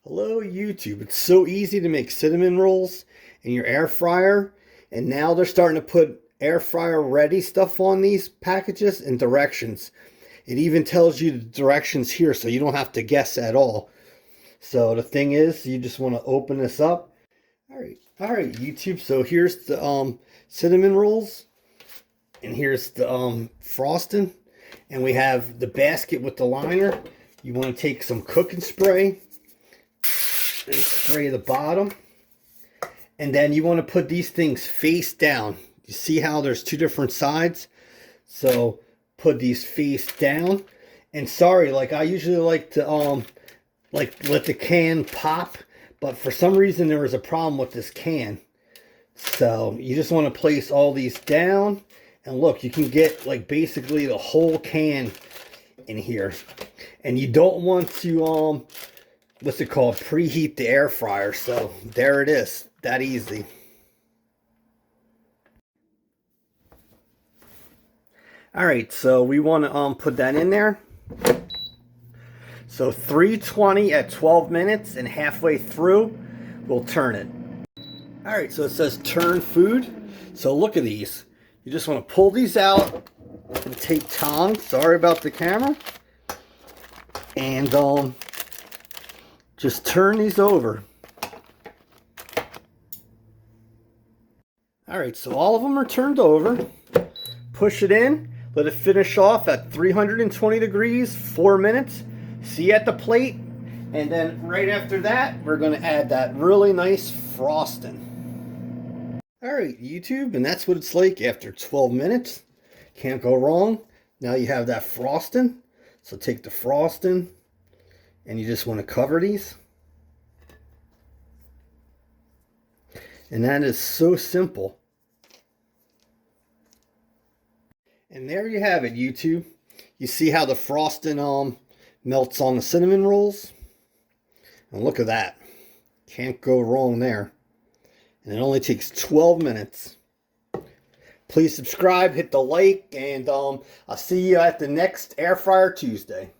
Hello YouTube. It's so easy to make cinnamon rolls in your air fryer, and now they're starting to put air fryer ready stuff on these packages and directions. It even tells you the directions here so you don't have to guess at all. So the thing is, you just want to open this up. All right YouTube, so here's the cinnamon rolls, and here's the frosting, and we have the basket with the liner. You want to take some cooking spray and spray the bottom, and then you want to put these things face down. You see how there's two different sides, so put these face down. And sorry, like I usually like to let the can pop, but for some reason there was a problem with this can. So you just want to place all these down, and look, you can get like basically the whole can in here. And you don't want to what's it called, preheat the air fryer. So there it is, that easy. All right, so we want to put that in there. So 320 at 12 minutes, and halfway through we'll turn it. All right, so it says turn food. So look at these. You just want to pull these out and take tongs. Sorry about the camera. And just turn these over. All right, so all of them are turned over. Push it in. Let it finish off at 320 degrees, 4 minutes. See you at the plate. And then right after that, we're going to add that really nice frosting. All right, YouTube, and that's what it's like after 12 minutes. Can't go wrong. Now you have that frosting. So take the frosting, and you just want to cover these. And that is so simple. And there you have it, YouTube. You see how the frosting melts on the cinnamon rolls? And look at that. Can't go wrong there. And it only takes 12 minutes. Please subscribe, hit the like, and I'll see you at the next Air Fryer Tuesday.